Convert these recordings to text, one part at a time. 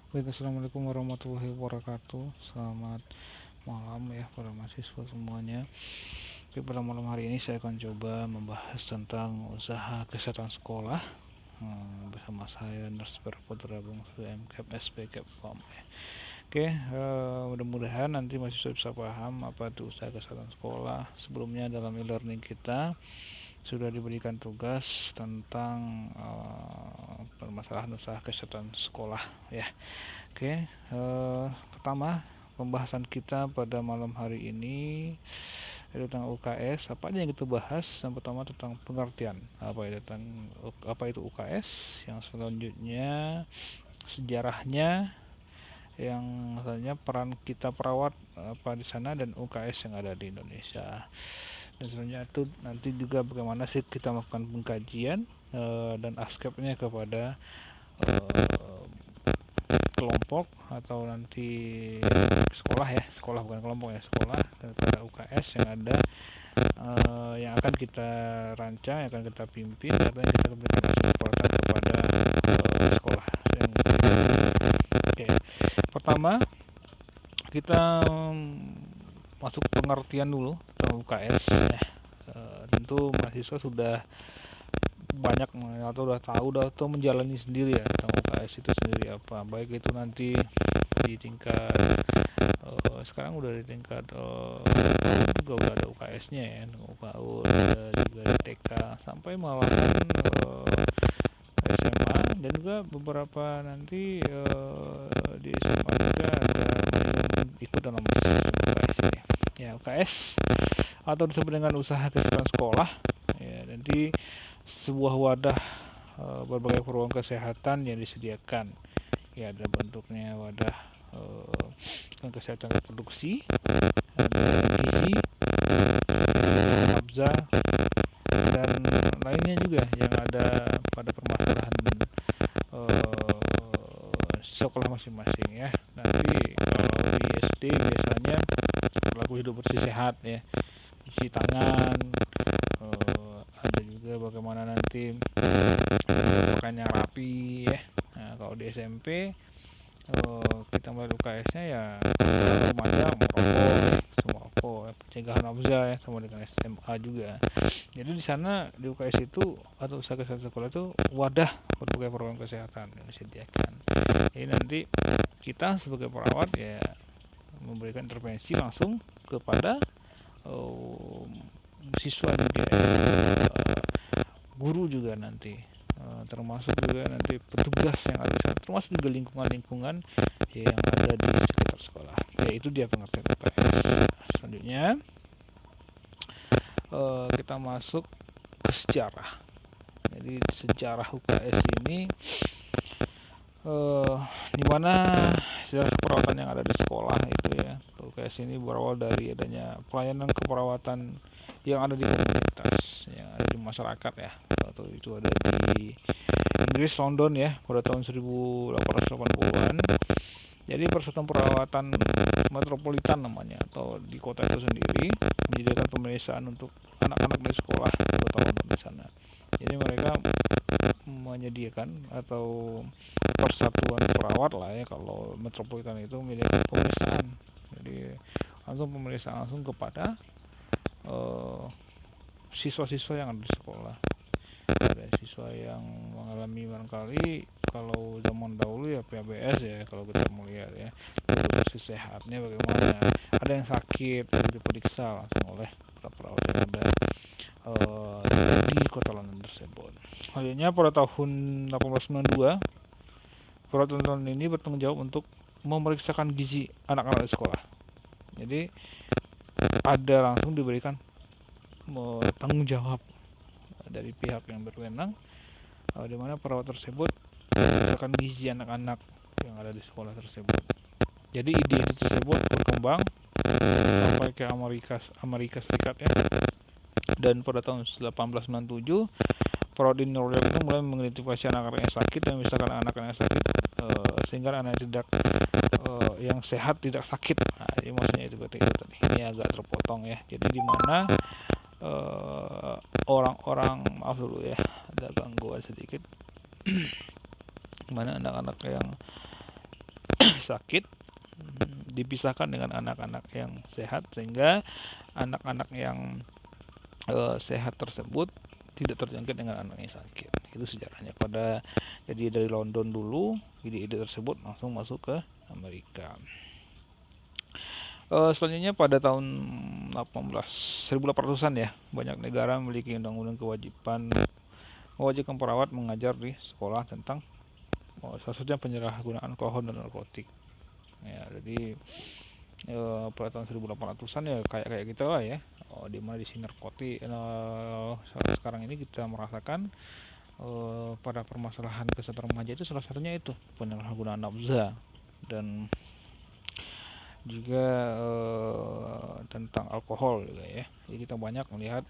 Baik, assalamualaikum warahmatullahi wabarakatuh. Selamat malam ya para mahasiswa semuanya. Oke, pada malam hari ini saya akan coba membahas tentang usaha kesehatan sekolah bersama saya Nurse Putra Bungsu MCAP SP Capcom. Oke, mudah-mudahan nanti mahasiswa bisa paham apa itu usaha kesehatan sekolah. Sebelumnya dalam e-learning kita sudah diberikan tugas tentang permasalahan usaha kesehatan sekolah ya. Oke, pertama pembahasan kita pada malam hari ini tentang UKS. Apa aja yang kita bahas? Yang pertama tentang pengertian apa itu UKS. Yang selanjutnya sejarahnya, yang misalnya peran kita perawat apa di sana dan UKS yang ada di Indonesia. Dan selanjutnya itu nanti juga bagaimana sih kita melakukan pengkajian dan aspeknya kepada eh, kelompok atau nanti sekolah ya, sekolah bukan kelompok ya, sekolah daripada UKS yang ada yang akan kita rancang, yang akan kita pimpin, atau yang kita berikan supportan kepada sekolah yang kita. Oke, pertama kita masuk pengertian dulu tentang UKS ya. Tentu mahasiswa sudah banyak atau udah tahu atau menjalani sendiri ya tentang UKS itu sendiri apa, baik itu nanti di tingkat sekarang udah di tingkat juga udah ada UKS-nya ya, UKU juga di TK sampai malahan SMA, dan juga beberapa nanti di SMA juga ada yang ikut dalam sistem UKS ini ya. UKS atau disebut dengan usaha kesehatan sekolah ya, nanti sebuah wadah berbagai program kesehatan yang disediakan ya, ada bentuknya wadah kesehatan reproduksi, ada gizi, nafza, dan lainnya juga yang ada pada permasalahan sekolah masing-masing ya. Nanti kalau di SD biasanya perilaku hidup bersih sehat ya, cuci tangan, ada juga bagaimana nanti pakaiannya rapi ya. Nah, kalau di SMP kita mulai UKS-nya ya remaja merokok, semua rokok, pencegahan nafza ya, sama dengan SMA juga. Jadi di sana di UKS itu atau usaha kesehatan sekolah itu wadah berbagai program kesehatan yang disediakan. Jadi nanti kita sebagai perawat ya memberikan intervensi langsung kepada uh, siswa juga ya, guru juga nanti, termasuk juga nanti petugas yang ada di sana, termasuk juga lingkungan-lingkungan yang ada di sekitar sekolah. Ya itu dia pengertian UKS. Selanjutnya kita masuk ke sejarah. Jadi sejarah UKS ini di mana sejarah keperawatan yang ada di sekolah itu ya. UKS ini berawal dari adanya pelayanan keperawatan yang ada di komunitas, yang ada di masyarakat ya. Atau itu ada di Inggris, London ya, pada tahun 1880-an. Jadi persatuan perawatan metropolitan namanya, atau di kota itu sendiri menyediakan pemeriksaan untuk anak-anak dari sekolah kota London di sana. Jadi mereka menyediakan atau persatuan perawat lah ya, kalau metropolitan itu menyediakan pemeriksaan. Jadi langsung pemeriksaan langsung kepada eh, siswa-siswa yang ada di sekolah. Ada siswa yang mengalami barangkali kalau zaman dahulu ya PABS ya, kalau kita melihat ya kondisi sehatnya bagaimana, ada yang sakit yang diperiksa langsung oleh para perawat yang ada di kota London tersebut. Akhirnya pada tahun 1892 perawat ini bertanggung jawab untuk memeriksakan gizi anak-anak di sekolah. Jadi ada langsung diberikan tanggung jawab dari pihak yang berwenang, di mana perawat tersebut memeriksakan gizi anak-anak yang ada di sekolah tersebut. Jadi ide itu tersebut berkembang sampai ke Amerika Serikat ya. Dan pada tahun 1897 perawat di New York itu mulai mengidentifikasi anak-anak yang sakit dan misalkan anak-anak yang sakit sehingga anak tidak yang sehat tidak sakit. Nah, jadi maksudnya itu berarti itu tadi. Ini agak terpotong ya. Jadi di mana orang-orang maaf dulu ya, ada gangguan sedikit. Mana anak-anak yang sakit dipisahkan dengan anak-anak yang sehat, sehingga anak-anak yang sehat tersebut tidak terjangkit dengan anak yang sakit. Itu sejarahnya. Jadi dari London dulu, ide-ide tersebut langsung masuk ke Amerika. Selanjutnya pada tahun 1800-an ya, banyak negara memiliki undang-undang mewajibkan perawat mengajar di sekolah tentang salah satunya penyalahgunaan alkohol dan narkotik. Ya, jadi pada tahun 1800-an ya kayak kita lah ya. Di mana di sini narkotik sekarang ini kita merasakan pada permasalahan kesehatan remaja itu salah satunya itu penyalahgunaan nafza, dan juga tentang alkohol juga ya. Jadi kita banyak melihat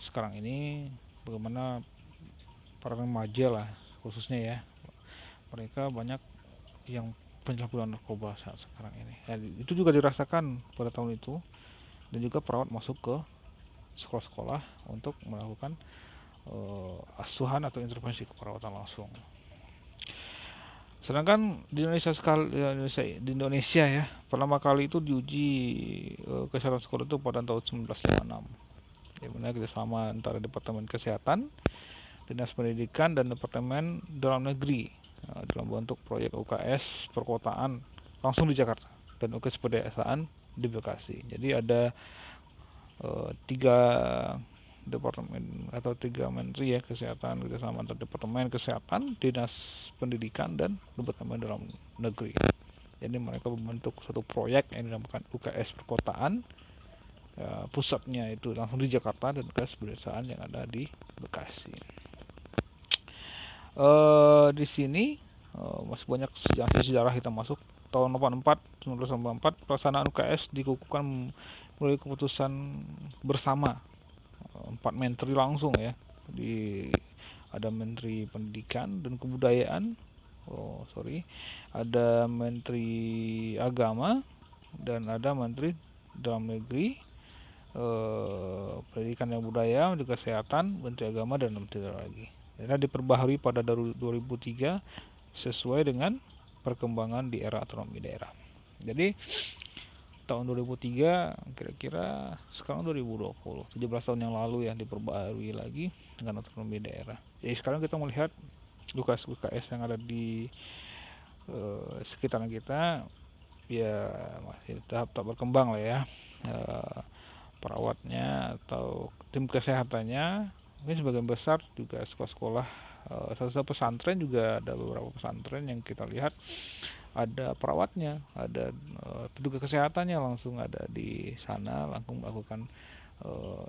sekarang ini bagaimana para remaja lah khususnya ya, mereka banyak yang penyalahgunaan narkoba saat sekarang ini. Itu juga dirasakan pada tahun itu, dan juga perawat masuk ke sekolah-sekolah untuk melakukan asuhan atau intervensi keperawatan langsung. Sedangkan di Indonesia ya, pertama kali itu diuji kesehatan sekolah itu pada tahun 1956. Di mana kerjasama antara Departemen Kesehatan, Dinas Pendidikan, dan Departemen Dalam Negeri dalam bentuk proyek UKS perkotaan langsung di Jakarta dan UKS pedesaan di Bekasi. Jadi ada tiga departemen atau tiga menteri ya, kesehatan kerjasama antara Departemen Kesehatan, Dinas Pendidikan, dan Departemen Dalam Negeri. Jadi mereka membentuk suatu proyek yang dinamakan UKS perkotaan, pusatnya itu langsung di Jakarta, dan UKS pedesaan yang ada di Bekasi. Di sini masih banyak sejarah kita masuk. Tahun 1984 pelaksanaan UKS dikukuhkan melalui keputusan bersama 4 menteri langsung ya. Ada Menteri Pendidikan dan Kebudayaan, ada Menteri Agama, dan ada Menteri Dalam Negeri, Pendidikan dan Budaya, Menteri Kesehatan, Menteri Agama, dan Menteri lagi. Dan diperbaharui pada 2003 sesuai dengan perkembangan di era otonomi daerah. Jadi tahun 2003 kira-kira sekarang 2020, 17 tahun yang lalu ya, diperbaharui lagi dengan otonomi daerah. Jadi sekarang kita melihat UKS yang ada di sekitaran kita ya masih tahap berkembang lah ya. Perawatnya atau tim kesehatannya mungkin sebagian besar juga sekolah-sekolah, salah pesantren juga ada beberapa pesantren yang kita lihat ada perawatnya, ada petugas kesehatannya langsung ada di sana, langsung melakukan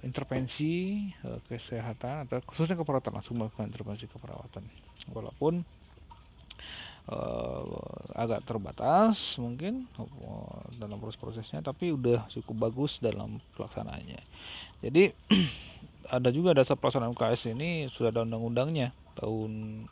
intervensi kesehatan atau khususnya keperawatan, langsung melakukan intervensi keperawatan. Walaupun agak terbatas mungkin dalam proses-prosesnya, tapi udah cukup bagus dalam pelaksanaannya. Jadi ada juga dasar pelaksanaan UKS ini sudah ada undang-undangnya tahun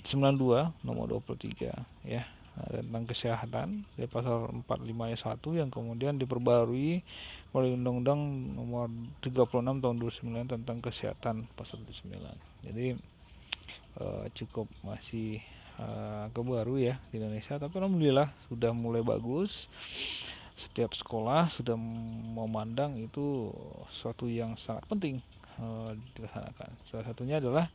92 nomor 23 ya, tentang kesehatan di pasal 45 ayat 1 yang kemudian diperbarui oleh Undang-Undang nomor 36 tahun 2009 tentang kesehatan pasal 29. Jadi cukup masih baru ya di Indonesia, tapi alhamdulillah sudah mulai bagus. Setiap sekolah sudah memandang itu suatu yang sangat penting dilaksanakan. Salah satunya adalah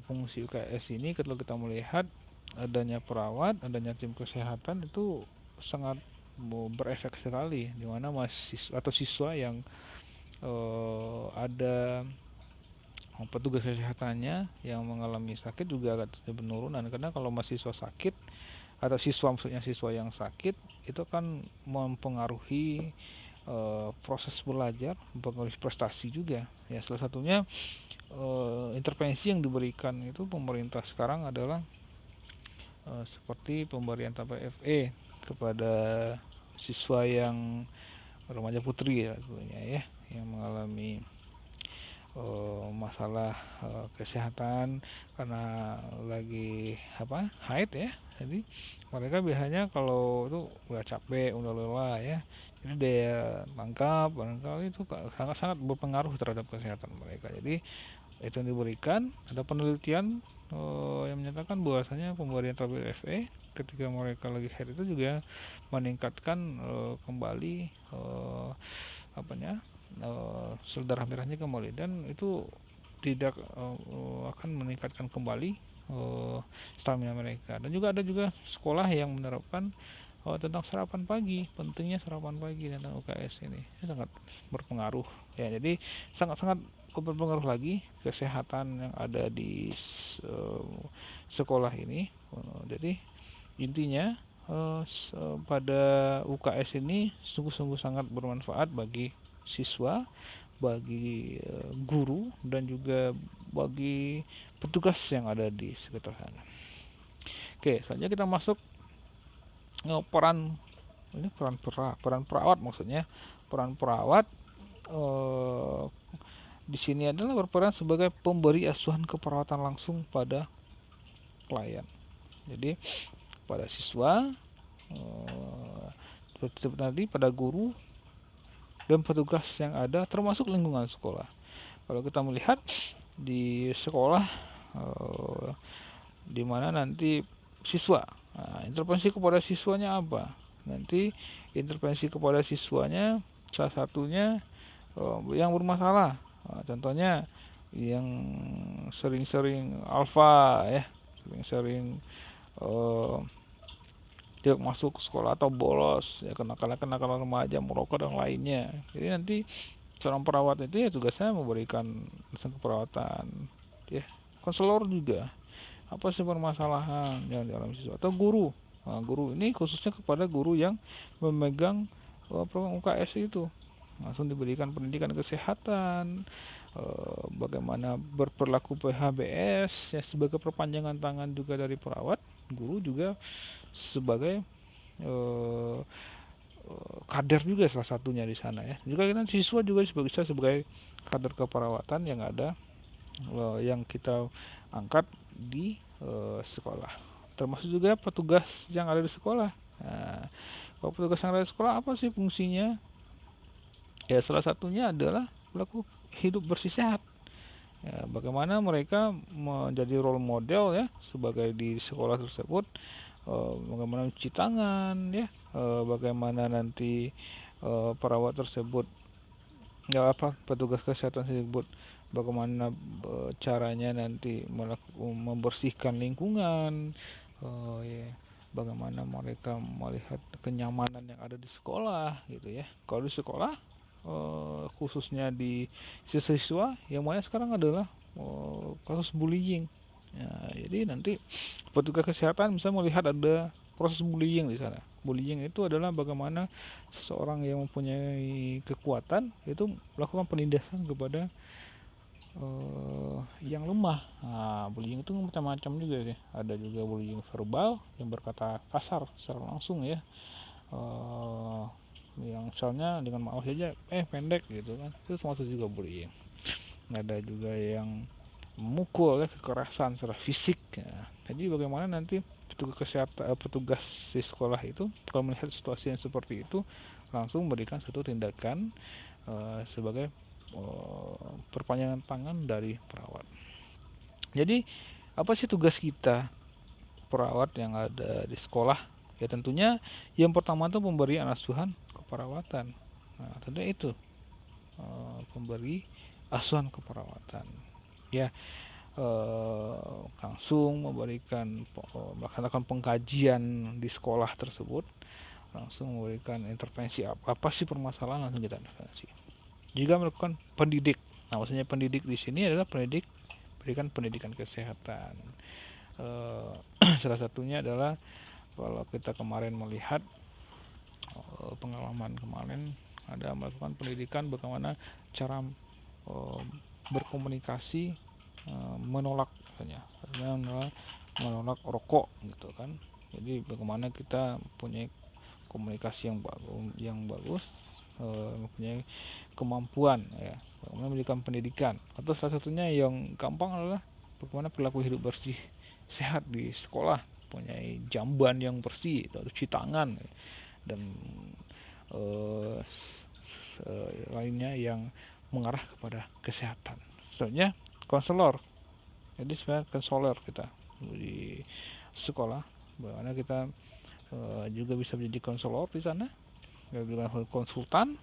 fungsi UKS ini, kalau kita melihat adanya perawat, adanya tim kesehatan itu sangat berefek sekali, di mana mahasiswa atau siswa yang ada petugas kesehatannya yang mengalami sakit juga agak penurunan, karena kalau mahasiswa sakit atau siswa yang sakit itu kan mempengaruhi proses belajar, mempengaruhi prestasi juga ya. Salah satunya intervensi yang diberikan itu pemerintah sekarang adalah seperti pemberian TPFE kepada siswa yang remaja putri ya tentunya ya, yang mengalami masalah kesehatan karena lagi haid ya. Jadi mereka biasanya kalau itu udah capek, udah lelah ya, jadi daya tangkap barangkali itu sangat-sangat berpengaruh terhadap kesehatan mereka. Jadi itu yang diberikan, ada penelitian yang menyatakan bahwasanya pemberian tabir FE ketika mereka lagi haid itu juga meningkatkan kembali apanya sel darah merahnya kembali, dan itu tidak akan meningkatkan kembali stamina mereka. Dan juga ada juga sekolah yang menerapkan tentang sarapan pagi, pentingnya sarapan pagi tentang UKS ini sangat berpengaruh ya. Jadi sangat-sangat berpengaruh lagi kesehatan yang ada di sekolah ini. Jadi intinya pada UKS ini sungguh-sungguh sangat bermanfaat bagi siswa, bagi guru, dan juga bagi petugas yang ada di sekitar sana. Oke, selanjutnya kita masuk peran ini peran perawat, maksudnya peran perawat di sini adalah berperan sebagai pemberi asuhan keperawatan langsung pada klien. Jadi pada siswa, seperti tadi pada guru dan petugas yang ada, termasuk lingkungan sekolah. Kalau kita melihat di sekolah di mana nanti siswa, intervensi kepada siswanya apa? Nanti intervensi kepada siswanya salah satunya yang bermasalah. Contohnya yang sering-sering alfa ya, sering-sering tidak masuk sekolah atau bolos ya, kenakalan remaja, merokok dan lainnya. Jadi nanti seorang perawat itu ya tugasnya memberikan keperawatan ya. Konselor juga, apa sih permasalahan yang dialami siswa, atau guru. Guru ini khususnya kepada guru yang memegang program UKS itu, langsung diberikan pendidikan kesehatan, bagaimana berperilaku PHBS ya, sebagai perpanjangan tangan juga dari perawat. Guru juga sebagai kader juga salah satunya di sana ya. Juga kan siswa juga bisa sebagai kader keperawatan yang ada, yang kita angkat di sekolah. Termasuk juga petugas yang ada di sekolah. Nah, kalau petugas yang ada di sekolah apa sih fungsinya? Ya salah satunya adalah pelaku hidup bersih sehat. Ya, bagaimana mereka menjadi role model ya sebagai di sekolah tersebut, bagaimana cuci tangan ya, bagaimana nanti perawat tersebut ya, apa petugas kesehatan tersebut bagaimana caranya nanti membersihkan lingkungan, ya, bagaimana mereka melihat kenyamanan yang ada di sekolah gitu ya. Kalau di sekolah khususnya di siswa yang mana sekarang adalah kasus bullying ya, jadi nanti petugas kesehatan bisa melihat ada proses bullying di sana. Bullying itu adalah bagaimana seseorang yang mempunyai kekuatan itu melakukan penindasan kepada yang lemah. Nah, bullying itu macam-macam juga sih. Ada juga bullying verbal yang berkata kasar secara langsung ya. Yang misalnya dengan maaf saja pendek gitu kan, itu termasuk juga bullying. Ada juga yang memukul ya, kekerasan secara fisik ya. Jadi bagaimana nanti petugas kesehatan, petugas di sekolah itu kalau melihat situasi yang seperti itu langsung memberikan satu tindakan sebagai perpanjangan tangan dari perawat. Jadi apa sih tugas kita perawat yang ada di sekolah? Ya tentunya yang pertama itu pemberian asuhan keperawatan. Nah, tentunya itu pemberi asuhan keperawatan. Ya, langsung melaksanakan pengkajian di sekolah tersebut, langsung memberikan intervensi apa sih permasalahan, langsung kita intervensi. Juga melakukan pendidik. Nah, maksudnya pendidik di sini adalah berikan pendidikan kesehatan. Salah satunya adalah kalau kita kemarin melihat pengalaman kemarin ada melakukan pendidikan bagaimana cara berkomunikasi menolak misalnya menolak rokok gitu kan. Jadi bagaimana kita punya komunikasi yang bagus, mempunyai kemampuan ya, bagaimana memberikan pendidikan. Atau salah satunya yang gampang adalah bagaimana perilaku hidup bersih sehat di sekolah, mempunyai jamban yang bersih, cuci tangan dan eh, lainnya yang mengarah kepada kesehatan. Selanjutnya konselor. Jadi sebenarnya konselor kita di sekolah, bagaimana kita juga bisa menjadi konselor di sana, dengan konsultan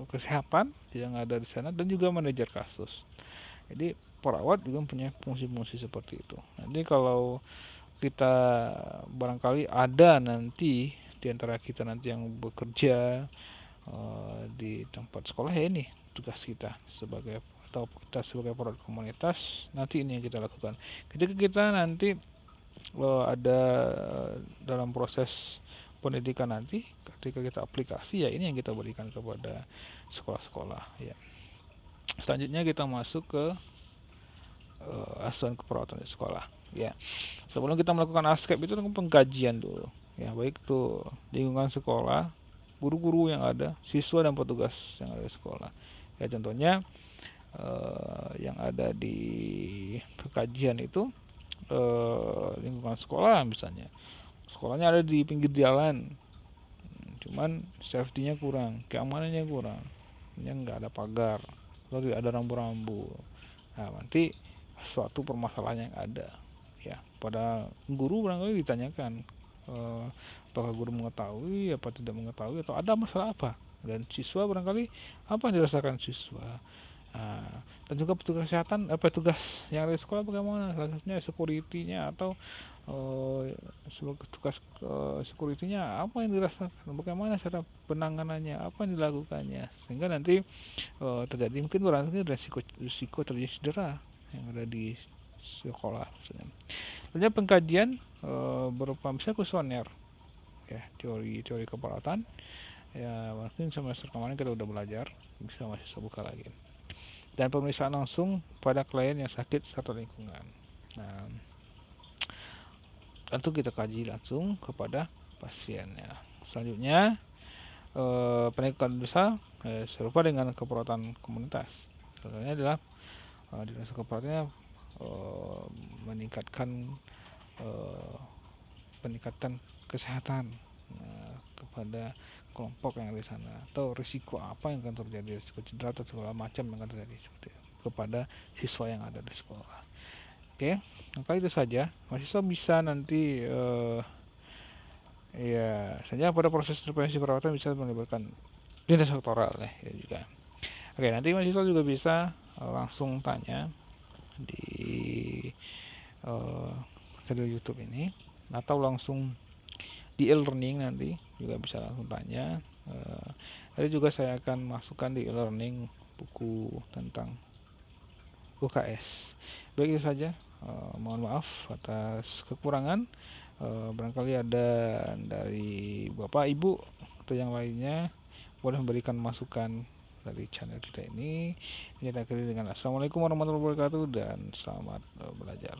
kesehatan yang ada di sana, dan juga manajer kasus. Jadi perawat juga punya fungsi-fungsi seperti itu. Nanti kalau kita barangkali ada nanti di antara kita nanti yang bekerja di tempat sekolah, ya ini tugas kita sebagai, atau kita sebagai perawat komunitas, nanti ini yang kita lakukan. Ketika kita nanti ada dalam proses pendidikan nanti, ketika kita aplikasi, ya ini yang kita berikan kepada sekolah-sekolah ya. Selanjutnya kita masuk ke asuhan keperawatan di sekolah ya. Sebelum kita melakukan askep itu pengkajian dulu ya, baik itu lingkungan sekolah, guru-guru yang ada, siswa dan petugas yang ada di sekolah ya. Contohnya yang ada di pengkajian itu lingkungan sekolah, misalnya sekolahnya ada di pinggir jalan, cuman safety-nya kurang, keamanannya kurang, yang nggak ada pagar, lalu ada rambu-rambu. Nah, nanti suatu permasalahan yang ada ya, pada guru barangkali ditanyakan apakah guru mengetahui, apa tidak mengetahui, atau ada masalah apa, dan siswa barangkali apa yang dirasakan siswa. Dan juga petugas kesehatan, petugas yang ada di sekolah bagaimana, salah satunya security-nya, atau sebagai tugas security-nya apa yang dirasakan, bagaimana cara penanganannya, apa yang dilakukannya, sehingga nanti terjadi mungkin barangkali risiko terjadi cedera yang ada di sekolah misalnya. Selanjutnya pengkajian berupa misalnya kuesioner ya, teori keperawatan ya, mungkin semester kemarin kita udah belajar, bisa masih buka lagi. Dan pemeriksaan langsung pada klien yang sakit serta lingkungan. Nah, tentu kita kaji langsung kepada pasiennya. Selanjutnya penegakan dosa serupa dengan keperawatan komunitas. Contohnya adalah dinas keperawatannya meningkatkan peningkatan kesehatan kepada kelompok yang ada di sana, atau risiko apa yang akan terjadi, risiko cedera atau segala macam yang akan terjadi seperti itu kepada siswa yang ada di sekolah. Oke, maka itu saja. Mahasiswa bisa nanti ya saja pada proses intervensi perawatan bisa melibatkan lintas sektoral ya juga. Oke, nanti mahasiswa juga bisa langsung tanya di video YouTube ini, atau langsung di e-learning nanti juga bisa langsung tanya. Nanti juga saya akan masukkan di e-learning buku tentang UKS. Baik, itu saja. Mohon maaf atas kekurangan. Barangkali ada dari Bapak, Ibu, atau yang lainnya boleh memberikan masukan dari channel kita ini. Kita akhiri dengan assalamualaikum warahmatullahi wabarakatuh dan selamat belajar.